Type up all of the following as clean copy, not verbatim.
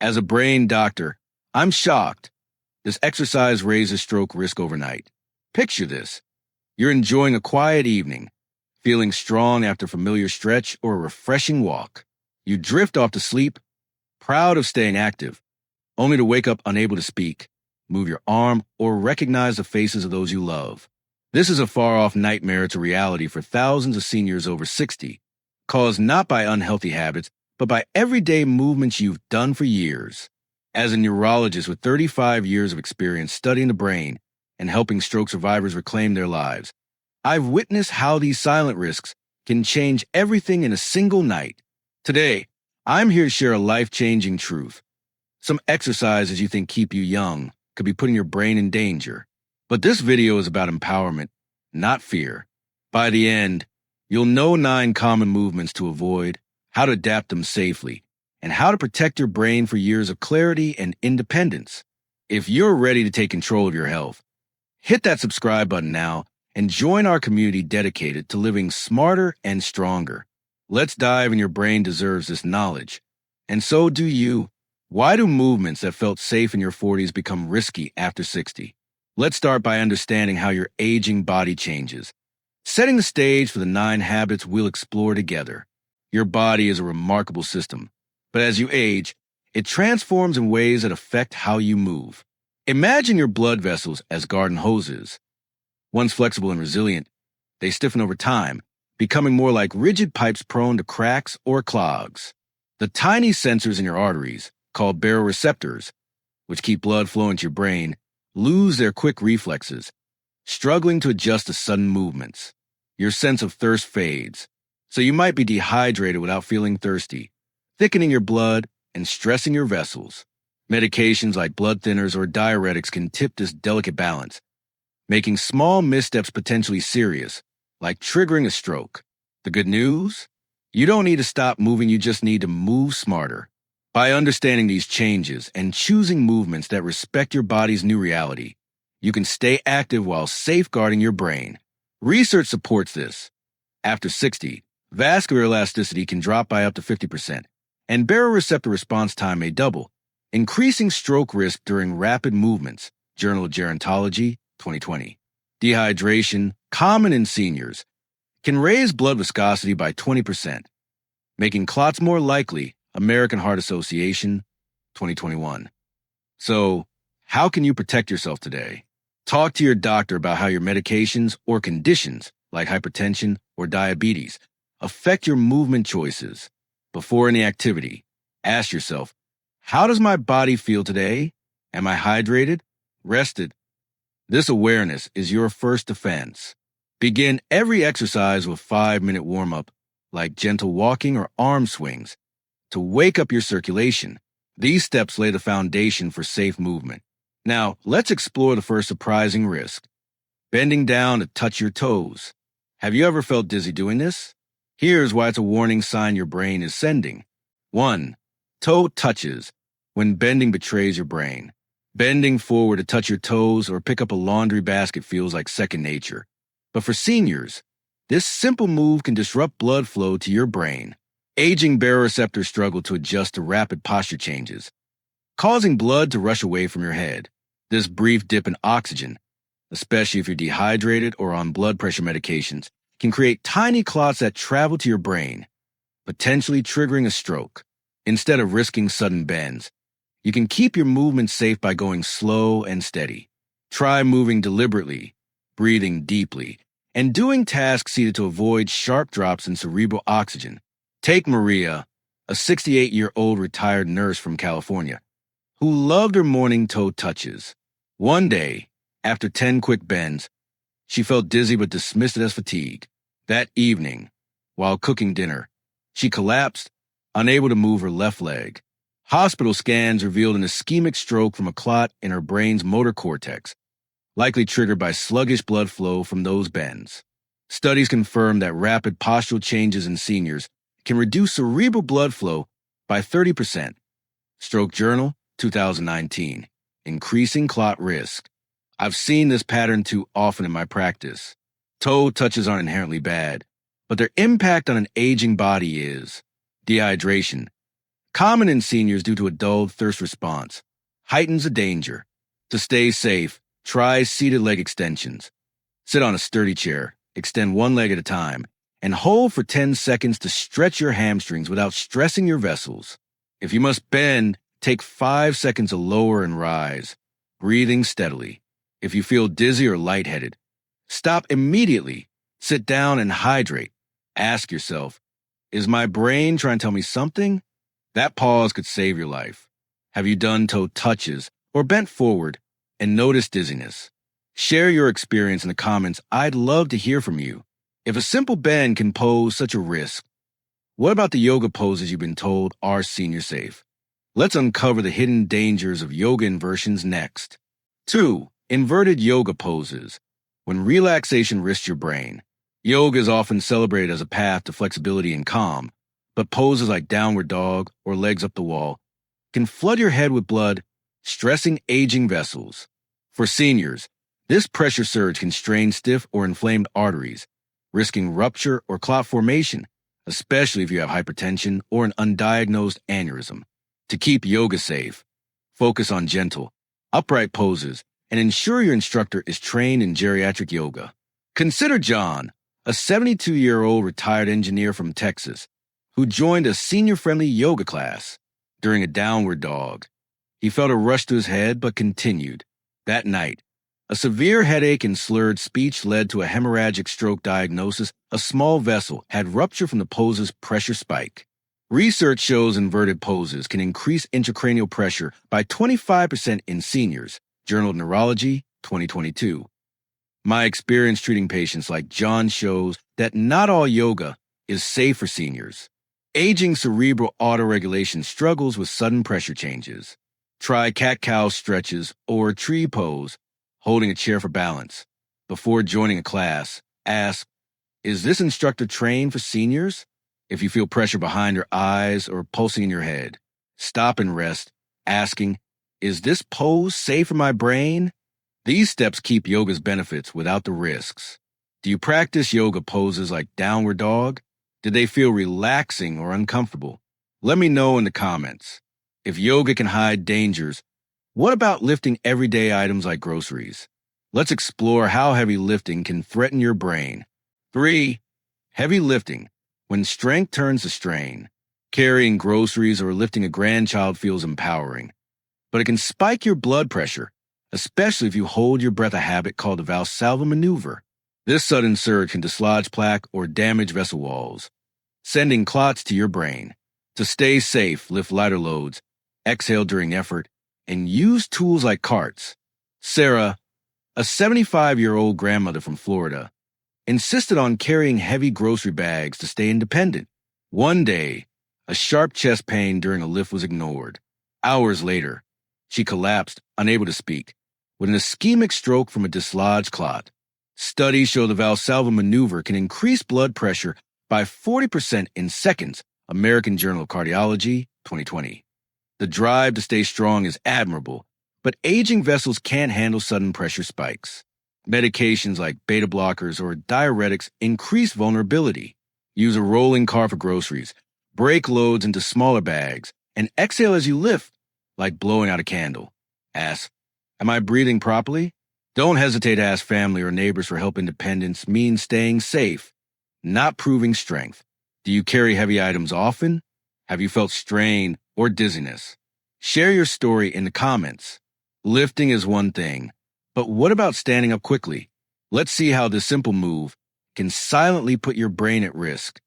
As a brain doctor, I'm shocked. This exercise raises stroke risk overnight. Picture this. You're enjoying a quiet evening, feeling strong after a familiar stretch or a refreshing walk. You drift off to sleep, proud of staying active, only to wake up unable to speak, move your arm, or recognize the faces of those you love. This is a far-off nightmare to reality for thousands of seniors over 60, caused not by unhealthy habits, but by everyday movements you've done for years. As a neurologist with 35 years of experience studying the brain and helping stroke survivors reclaim their lives, I've witnessed how these silent risks can change everything in a single night. Today, I'm here to share a life-changing truth. Some exercises you think keep you young could be putting your brain in danger. But this video is about empowerment, not fear. By the end, you'll know 9 common movements to avoid, how to adapt them safely, and how to protect your brain for years of clarity and independence. If you're ready to take control of your health, hit that subscribe button now and join our community dedicated to living smarter and stronger. Let's dive in. Your brain deserves this knowledge. And so do you. Why do movements that felt safe in your 40s become risky after 60? Let's start by understanding how your aging body changes, setting the stage for the 9 habits we'll explore together. Your body is a remarkable system, but as you age, it transforms in ways that affect how you move. Imagine your blood vessels as garden hoses. Once flexible and resilient, they stiffen over time, becoming more like rigid pipes prone to cracks or clogs. The tiny sensors in your arteries, called baroreceptors, which keep blood flowing to your brain, lose their quick reflexes, struggling to adjust to sudden movements. Your sense of thirst fades, so you might be dehydrated without feeling thirsty, thickening your blood and stressing your vessels. Medications like blood thinners or diuretics can tip this delicate balance, making small missteps potentially serious, like triggering a stroke. The good news? You don't need to stop moving, you just need to move smarter. By understanding these changes and choosing movements that respect your body's new reality, you can stay active while safeguarding your brain. Research supports this. After 60, vascular elasticity can drop by up to 50%, and baroreceptor response time may double, increasing stroke risk during rapid movements. Journal of Gerontology, 2020. Dehydration, common in seniors, can raise blood viscosity by 20%, making clots more likely. American Heart Association, 2021. So, how can you protect yourself today? Talk to your doctor about how your medications or conditions, like hypertension or diabetes, affect your movement choices. Before any activity, ask yourself, how does my body feel today? Am I hydrated? Rested? This awareness is your first defense. Begin every exercise with 5-minute warm-up, like gentle walking or arm swings, to wake up your circulation. These steps lay the foundation for safe movement. Now, let's explore the first surprising risk. Bending down to touch your toes. Have you ever felt dizzy doing this? Here's why it's a warning sign your brain is sending. 1. Toe touches. When bending betrays your brain. Bending forward to touch your toes or pick up a laundry basket feels like second nature. But for seniors, this simple move can disrupt blood flow to your brain. Aging baroreceptors struggle to adjust to rapid posture changes, causing blood to rush away from your head. This brief dip in oxygen, especially if you're dehydrated or on blood pressure medications, can create tiny clots that travel to your brain, potentially triggering a stroke. Instead of risking sudden bends, you can keep your movement safe by going slow and steady. Try moving deliberately, breathing deeply, and doing tasks seated to avoid sharp drops in cerebral oxygen. Take Maria, a 68-year-old retired nurse from California, who loved her morning toe touches. One day, after 10 quick bends, she felt dizzy but dismissed it as fatigue. That evening, while cooking dinner, she collapsed, unable to move her left leg. Hospital scans revealed an ischemic stroke from a clot in her brain's motor cortex, likely triggered by sluggish blood flow from those bends. Studies confirm that rapid postural changes in seniors can reduce cerebral blood flow by 30%. Stroke Journal, 2019. Increasing clot risk. I've seen this pattern too often in my practice. Toe touches aren't inherently bad, but their impact on an aging body is. Dehydration. Common in seniors due to a dulled thirst response. Heightens the danger. To stay safe, try seated leg extensions. Sit on a sturdy chair, extend one leg at a time, and hold for 10 seconds to stretch your hamstrings without stressing your vessels. If you must bend, take 5 seconds to lower and rise, breathing steadily. If you feel dizzy or lightheaded, stop immediately. Sit down and hydrate. Ask yourself, is my brain trying to tell me something? That pause could save your life. Have you done toe touches or bent forward and noticed dizziness? Share your experience in the comments. I'd love to hear from you. If a simple bend can pose such a risk, what about the yoga poses you've been told are senior safe? Let's uncover the hidden dangers of yoga inversions next. 2. Inverted yoga poses. When relaxation risks your brain. Yoga is often celebrated as a path to flexibility and calm, but poses like downward dog or legs up the wall can flood your head with blood, stressing aging vessels. For seniors, this pressure surge can strain stiff or inflamed arteries, risking rupture or clot formation, especially if you have hypertension or an undiagnosed aneurysm. To keep yoga safe, focus on gentle, upright poses and ensure your instructor is trained in geriatric yoga. Consider John, a 72-year-old retired engineer from Texas, who joined a senior-friendly yoga class. During a downward dog, he felt a rush to his head but continued. That night, a severe headache and slurred speech led to a hemorrhagic stroke diagnosis. A small vessel had ruptured from the pose's pressure spike. Research shows inverted poses can increase intracranial pressure by 25% in seniors. Journal of Neurology, 2022. My experience treating patients like John shows that not all yoga is safe for seniors. Aging cerebral autoregulation struggles with sudden pressure changes. Try cat-cow stretches or tree pose, holding a chair for balance. Before joining a class, ask, is this instructor trained for seniors? If you feel pressure behind your eyes or pulsing in your head, stop and rest, asking, is this pose safe for my brain? These steps keep yoga's benefits without the risks. Do you practice yoga poses like downward dog? Did they feel relaxing or uncomfortable? Let me know in the comments. If yoga can hide dangers, what about lifting everyday items like groceries? Let's explore how heavy lifting can threaten your brain. 3. Heavy lifting. When strength turns to strain. Carrying groceries or lifting a grandchild feels empowering, but it can spike your blood pressure, especially if you hold your breath, a habit called the Valsalva maneuver. This sudden surge can dislodge plaque or damage vessel walls, sending clots to your brain. To stay safe, lift lighter loads, exhale during effort, and use tools like carts. Sarah, a 75-year-old grandmother from Florida, insisted on carrying heavy grocery bags to stay independent. One day, a sharp chest pain during a lift was ignored. Hours later, she collapsed, unable to speak, with an ischemic stroke from a dislodged clot. Studies show the Valsalva maneuver can increase blood pressure by 40% in seconds. American Journal of Cardiology, 2020. The drive to stay strong is admirable, but aging vessels can't handle sudden pressure spikes. Medications like beta blockers or diuretics increase vulnerability. Use a rolling car for groceries. Break loads into smaller bags and exhale as you lift, like blowing out a candle. Ask, am I breathing properly? Don't hesitate to ask family or neighbors for help. Independence means staying safe, not proving strength. Do you carry heavy items often? Have you felt strain or dizziness? Share your story in the comments. Lifting is one thing, but what about standing up quickly? Let's see how this simple move can silently put your brain at risk.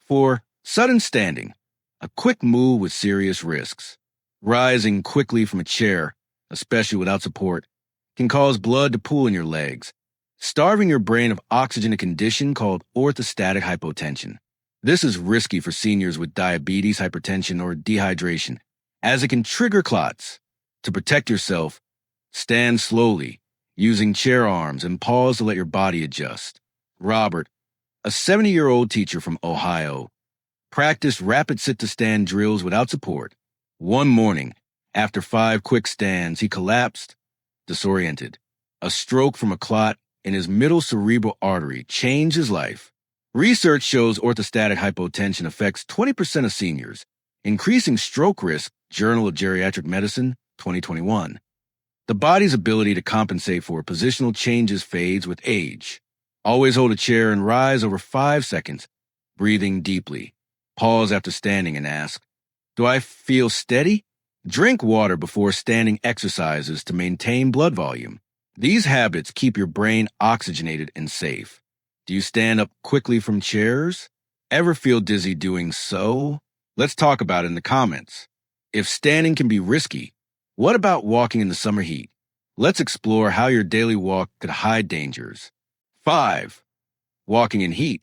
4. Sudden standing, a quick move with serious risks. Rising quickly from a chair, especially without support, can cause blood to pool in your legs, starving your brain of oxygen, a condition called orthostatic hypotension. This is risky for seniors with diabetes, hypertension, or dehydration, as it can trigger clots. To protect yourself, stand slowly, using chair arms, and pause to let your body adjust. Robert, a 70-year-old teacher from Ohio, practiced rapid sit-to-stand drills without support. One morning, after 5 quick stands, he collapsed, disoriented. A stroke from a clot in his middle cerebral artery changed his life. Research shows orthostatic hypotension affects 20% of seniors, Increasing stroke risk, Journal of Geriatric Medicine, 2021. The body's ability to compensate for positional changes fades with age. Always hold a chair and rise over 5 seconds, breathing deeply. Pause after standing and ask, "Do I feel steady?" Drink water before standing exercises to maintain blood volume. These habits keep your brain oxygenated and safe. Do you stand up quickly from chairs? Ever feel dizzy doing so? Let's talk about it in the comments. If standing can be risky, what about walking in the summer heat? Let's explore how your daily walk could hide dangers. 5. Walking in heat,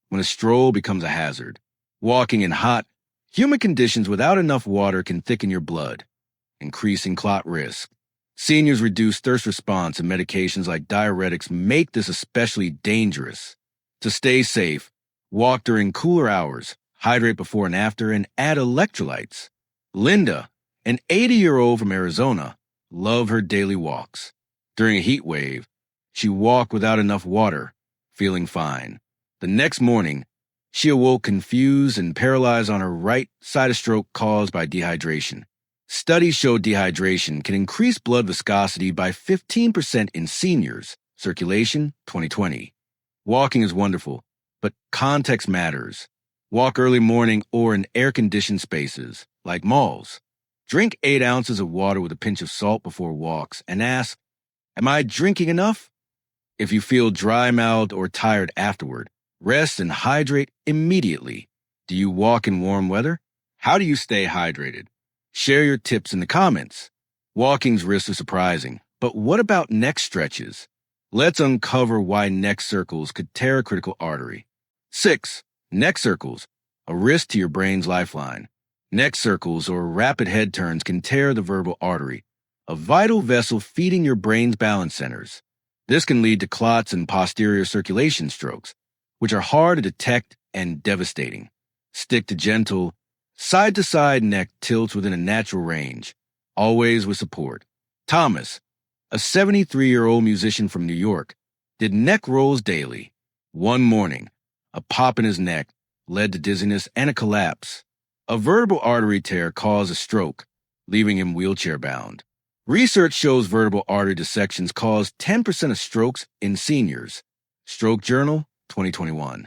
when a stroll becomes a hazard. Walking in hot, humid conditions without enough water can thicken your blood, increasing clot risk. Seniors' reduced thirst response and medications like diuretics make this especially dangerous. To stay safe, walk during cooler hours, hydrate before and after, and add electrolytes. Linda, an 80-year-old from Arizona, loved her daily walks. During a heat wave, she walked without enough water, feeling fine. The next morning, she awoke confused and paralyzed on her right side, a stroke caused by dehydration. Studies show dehydration can increase blood viscosity by 15% in seniors. Circulation, 2020. Walking is wonderful, but context matters. Walk early morning or in air-conditioned spaces, like malls. Drink 8 ounces of water with a pinch of salt before walks and ask, "Am I drinking enough?" If you feel dry-mouthed or tired afterward, rest and hydrate immediately. Do you walk in warm weather? How do you stay hydrated? Share your tips in the comments. Walking's risks are surprising, but what about neck stretches? Let's uncover why neck circles could tear a critical artery. 6. Neck circles, a risk to your brain's lifeline. Neck circles or rapid head turns can tear the vertebral artery, a vital vessel feeding your brain's balance centers. This can lead to clots and posterior circulation strokes, which are hard to detect and devastating. Stick to gentle, side-to-side neck tilts within a natural range, always with support. Thomas, a 73-year-old musician from New York, did neck rolls daily. One morning, a pop in his neck led to dizziness and a collapse. A vertebral artery tear caused a stroke, leaving him wheelchair-bound. Research shows vertebral artery dissections cause 10% of strokes in seniors. Stroke Journal, 2021.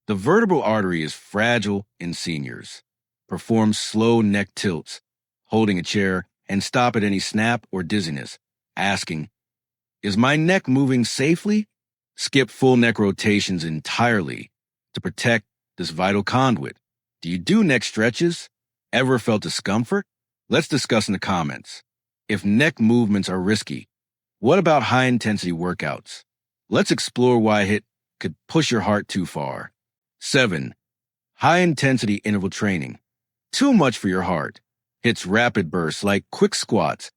The vertebral artery is fragile in seniors. Perform slow neck tilts, holding a chair, and stop at any snap or dizziness, asking, "Is my neck moving safely?" Skip full neck rotations entirely to protect this vital conduit. Do you do neck stretches? Ever felt discomfort? Let's discuss in the comments. If neck movements are risky, what about high-intensity workouts? Let's explore why HIIT could push your heart too far. 7. High-intensity interval training. Too much for your heart. HIIT's rapid bursts, like quick squats,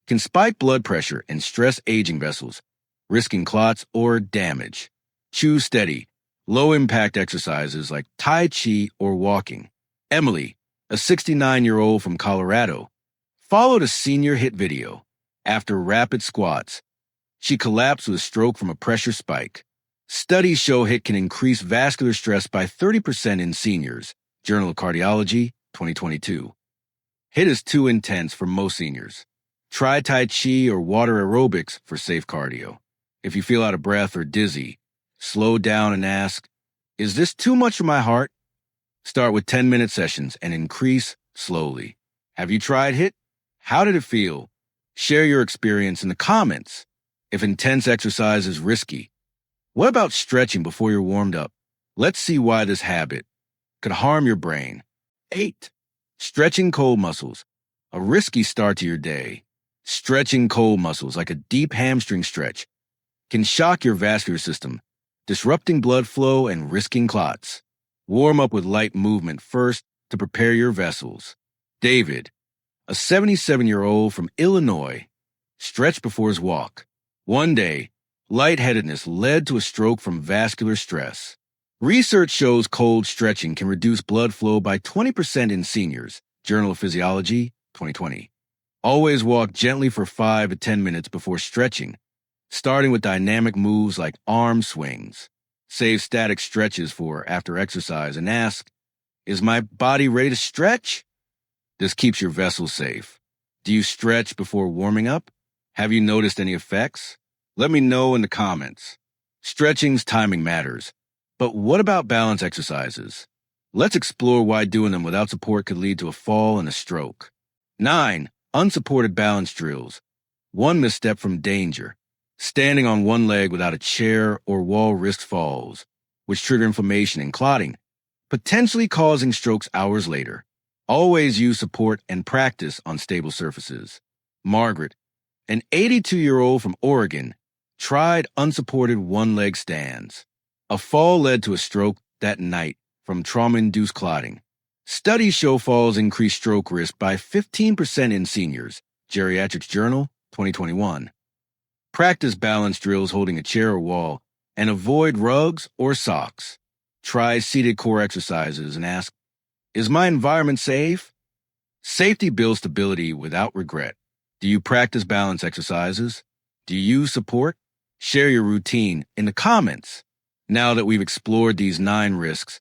can spike blood pressure and stress aging vessels, risking clots or damage. Choose steady, low-impact exercises like Tai Chi or walking. Emily, a 69-year-old from Colorado, followed a senior HIIT video. After rapid squats, she collapsed with a stroke from a pressure spike. Studies show HIIT can increase vascular stress by 30% in seniors. Journal of Cardiology, 2022. HIIT is too intense for most seniors. Try Tai Chi or water aerobics for safe cardio. If you feel out of breath or dizzy, slow down and ask, "Is this too much for my heart?" Start with 10-minute sessions and increase slowly. Have you tried HIIT? How did it feel? Share your experience in the comments. If intense exercise is risky, what about stretching before you're warmed up? Let's see why this habit could harm your brain. 8. Stretching cold muscles, a risky start to your day. Stretching cold muscles, like a deep hamstring stretch, can shock your vascular system, disrupting blood flow and risking clots. Warm up with light movement first to prepare your vessels. David, a 77-year-old from Illinois, stretched before his walk. One day, lightheadedness led to a stroke from vascular stress. Research shows cold stretching can reduce blood flow by 20% in seniors. Journal of Physiology, 2020. Always walk gently for 5 to 10 minutes before stretching, starting with dynamic moves like arm swings. Save static stretches for after exercise and ask, "Is my body ready to stretch?" This keeps your vessel safe. Do you stretch before warming up? Have you noticed any effects? Let me know in the comments. Stretching's timing matters. But what about balance exercises? Let's explore why doing them without support could lead to a fall and a stroke. 9. Unsupported balance drills. One misstep from danger. Standing on one leg without a chair or wall risks falls, which trigger inflammation and clotting, potentially causing strokes hours later. Always use support and practice on stable surfaces. Margaret, an 82-year-old from Oregon, tried unsupported one-leg stands. A fall led to a stroke that night from trauma-induced clotting. Studies show falls increase stroke risk by 15% in seniors. Geriatrics Journal, 2021. Practice balance drills holding a chair or wall and avoid rugs or socks. Try seated core exercises and ask, is my environment safe? Safety builds stability without regret. Do you practice balance exercises? Do you use support? Share your routine in the comments. Now that we've explored these 9 risks,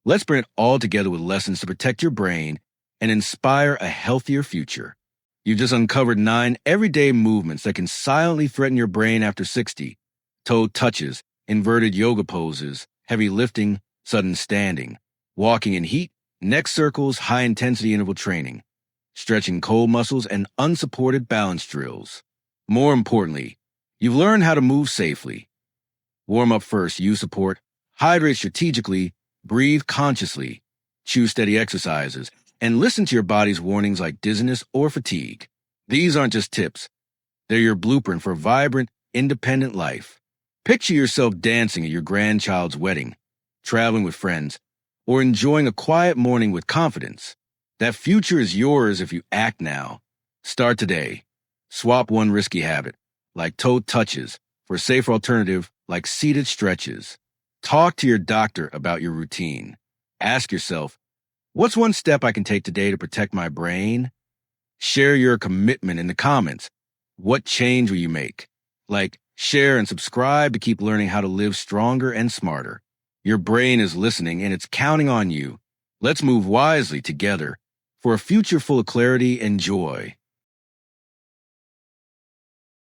let's bring it all together with lessons to protect your brain and inspire a healthier future. You've just uncovered 9 everyday movements that can silently threaten your brain after 60. Toe touches, inverted yoga poses, heavy lifting, sudden standing, walking in heat, neck circles, high-intensity interval training, stretching cold muscles, and unsupported balance drills. More importantly, you've learned how to move safely. Warm up first, use support, hydrate strategically, breathe consciously, choose steady exercises, and listen to your body's warnings like dizziness or fatigue. These aren't just tips. They're your blueprint for a vibrant, independent life. Picture yourself dancing at your grandchild's wedding, traveling with friends, or enjoying a quiet morning with confidence. That future is yours if you act now. Start today. Swap one risky habit, like toe touches, for a safer alternative like seated stretches. Talk to your doctor about your routine. Ask yourself, what's one step I can take today to protect my brain? Share your commitment in the comments. What change will you make? Like, share and subscribe to keep learning how to live stronger and smarter. Your brain is listening and it's counting on you. Let's move wisely together for a future full of clarity and joy.